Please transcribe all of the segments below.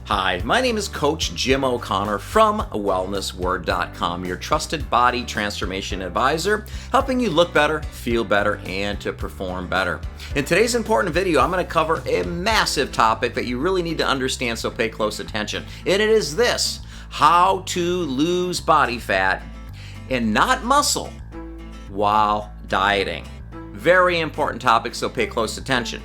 Hi, my name is Coach Jim O'Connor from wellnessword.com, your trusted body transformation advisor, helping you look better, feel better, and to perform better. In today's important video, I'm going to cover a massive topic that you really need to understand, so pay close attention. And it is this: how to lose body fat and not muscle while dieting. Very important topic, so pay close attention.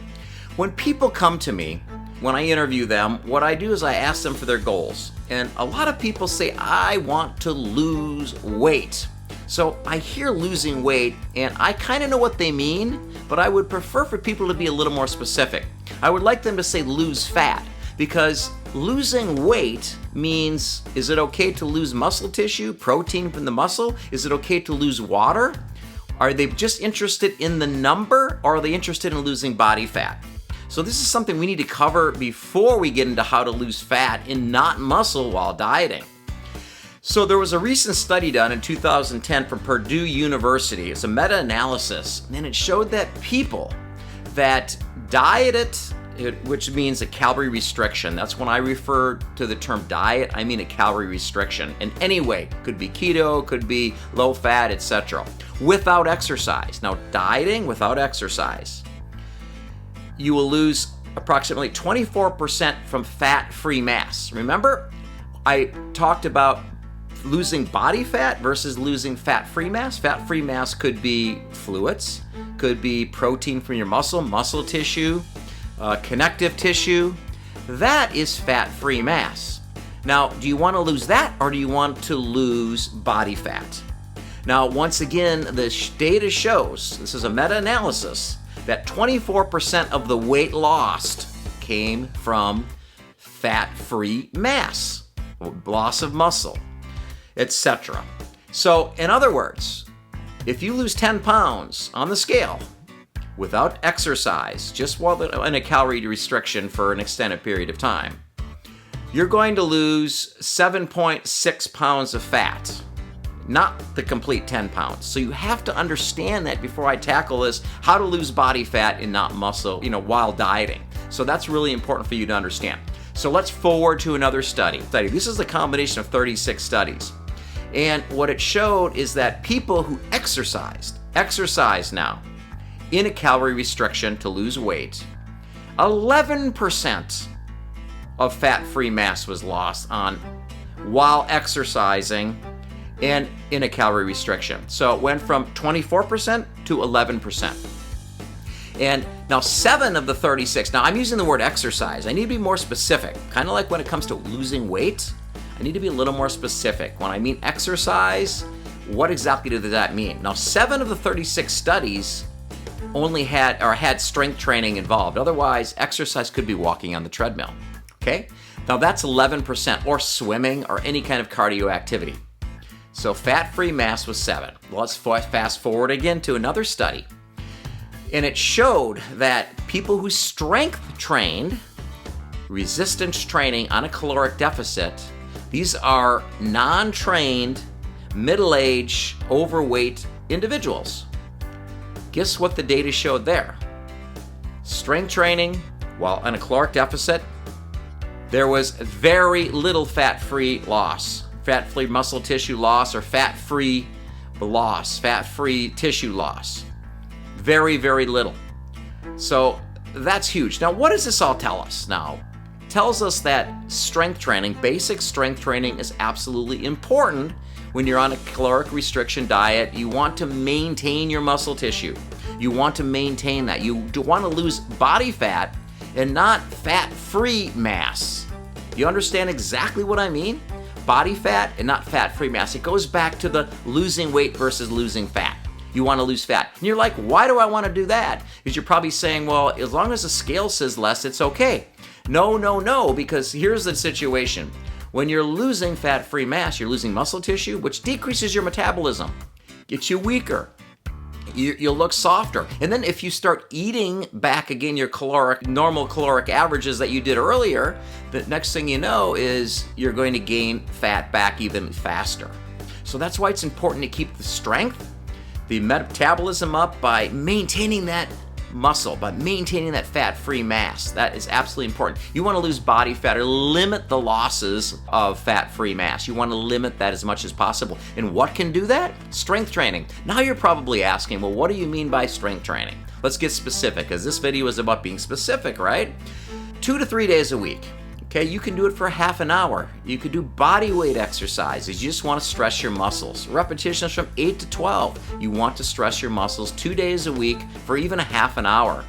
When people come to me, when I interview them, what I do is I ask them for their goals. And a lot of people say, I want to lose weight. So I hear losing weight, and I kind of know what they mean, but I would prefer for people to be a little more specific. I would like them to say lose fat, because losing weight means, is it okay to lose muscle tissue, protein from the muscle? Is it okay to lose water? Are they just interested in the number, or are they interested in losing body fat? So this is something we need to cover before we get into how to lose fat and not muscle while dieting. So there was a recent study done in 2010 from Purdue University. It's a meta-analysis, and it showed that people that dieted, which means a calorie restriction. That's when I refer to the term diet, I mean a calorie restriction. In any way, could be keto, could be low fat, etc. Without exercise. Now, dieting without exercise, you will lose approximately 24% from fat-free mass. Remember, I talked about losing body fat versus losing fat-free mass. Fat-free mass could be fluids, could be protein from your muscle tissue, connective tissue. That is fat-free mass. Now, do you want to lose that, or do you want to lose body fat? Now, once again, the data shows, this is a meta-analysis, that 24% of the weight lost came from fat-free mass, loss of muscle, etc. So, in other words, if you lose 10 pounds on the scale without exercise, just while in a calorie restriction for an extended period of time, you're going to lose 7.6 pounds of fat. Not the complete 10 pounds. So you have to understand that before I tackle this, how to lose body fat and not muscle, while dieting. So that's really important for you to understand. So let's forward to another study. This is a combination of 36 studies. And what it showed is that people who exercise now in a calorie restriction to lose weight, 11% of fat-free mass was lost while exercising and in a calorie restriction. So it went from 24% to 11%. And now 7 of the 36, now I'm using the word exercise. I need to be more specific. Kind of like when it comes to losing weight, I need to be a little more specific. When I mean exercise, what exactly does that mean? Now 7 of the 36 studies only had strength training involved. Otherwise, exercise could be walking on the treadmill. Okay? Now that's 11%, or swimming, or any kind of cardio activity. So fat-free mass was 7. Let's fast forward again to another study. And it showed that people who strength trained, resistance training on a caloric deficit, these are non-trained, middle-aged, overweight individuals. Guess what the data showed there? Strength training while on a caloric deficit, there was very little fat-free loss. Fat-free muscle tissue loss, or fat-free tissue loss. Very, very little. So that's huge. Now, what does this all tell us? Now, it tells us that strength training, basic strength training, is absolutely important when you're on a caloric restriction diet. You want to maintain your muscle tissue. You want to maintain that. You want to lose body fat and not fat-free mass. You understand exactly what I mean? Body fat and not fat-free mass. It goes back to the losing weight versus losing fat. You want to lose fat. And you're like, why do I want to do that? Because you're probably saying, well, as long as the scale says less, it's okay. No, because here's the situation. When you're losing fat-free mass, you're losing muscle tissue, which decreases your metabolism, gets you weaker. You'll look softer. And then if you start eating back again your normal caloric averages that you did earlier, the next thing you know is you're going to gain fat back even faster. So that's why it's important to keep the strength, the metabolism up by maintaining that muscle, but maintaining that fat-free mass. That is absolutely important. You want to lose body fat or limit the losses of fat-free mass. You want to limit that as much as possible. And what can do that? Strength training. Now you're probably asking, well, what do you mean by strength training? Let's get specific, because this video is about being specific, right? 2 to 3 days a week. Okay, you can do it for half an hour. You could do body weight exercises. You just want to stress your muscles. Repetitions from 8 to 12. You want to stress your muscles 2 days a week for even a half an hour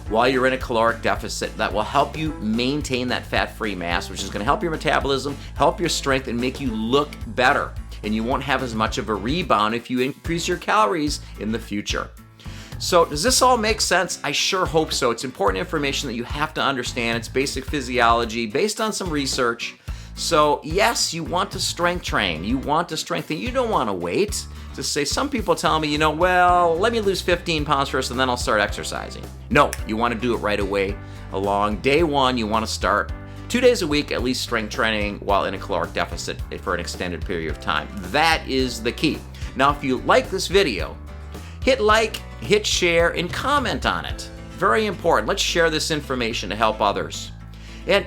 while you're in a caloric deficit. That will help you maintain that fat-free mass, which is going to help your metabolism, help your strength, and make you look better. And you won't have as much of a rebound if you increase your calories in the future. So does this all make sense? I sure hope so. It's important information that you have to understand. It's basic physiology based on some research. So yes, you want to strength train. You want to strengthen. You don't want to wait to say, some people tell me, well, let me lose 15 pounds first and then I'll start exercising. No, you want to do it right away. Along day one, you want to start 2 days a week, at least strength training while in a caloric deficit for an extended period of time. That is the key. Now, if you like this video, hit like, hit share, and comment on it. Very important. Let's share this information to help others. And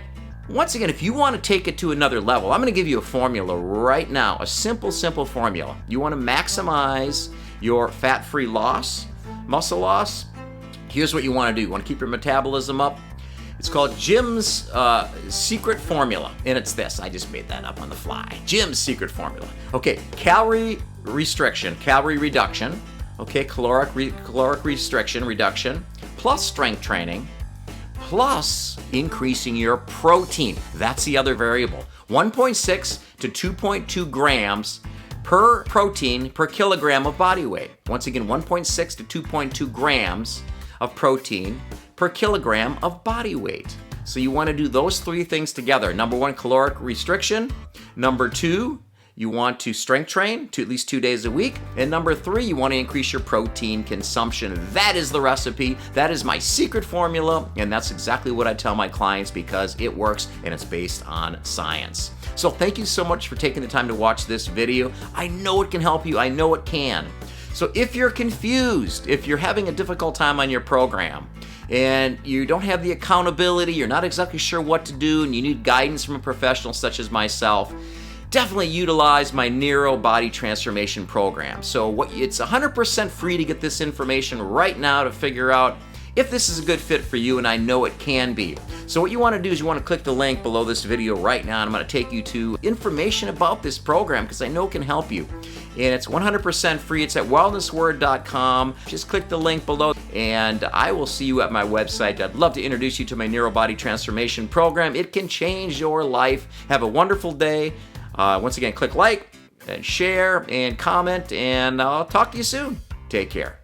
once again, if you want to take it to another level, I'm going to give you a formula right now, a simple formula. You want to maximize your fat-free loss, muscle loss. Here's what you want to do. You want to keep your metabolism up. It's called Jim's secret formula, and it's this. I just made that up on the fly. Jim's secret formula. Okay, calorie restriction, calorie reduction. Okay, caloric reduction, plus strength training, plus increasing your protein. That's the other variable. 1.6 to 2.2 grams per protein per kilogram of body weight. Once again, 1.6 to 2.2 grams of protein per kilogram of body weight. So you want to do those three things together. Number one, caloric restriction. Number two, you want to strength train to at least 2 days a week. And number three, you want to increase your protein consumption. That is the recipe. That is my secret formula. And that's exactly what I tell my clients because it works and it's based on science. So thank you so much for taking the time to watch this video. I know it can help you. I know it can. So if you're confused, if you're having a difficult time on your program, and you don't have the accountability, you're not exactly sure what to do, and you need guidance from a professional such as myself, definitely utilize my Neuro Body Transformation Program. So it's 100% free to get this information right now to figure out if this is a good fit for you, and I know it can be. So what you want to do is you want to click the link below this video right now, and I'm going to take you to information about this program because I know it can help you. And it's 100% free. It's at wellnessword.com. Just click the link below, and I will see you at my website. I'd love to introduce you to my Neuro Body Transformation Program. It can change your life. Have a wonderful day. Once again, click like and share and comment, and I'll talk to you soon. Take care.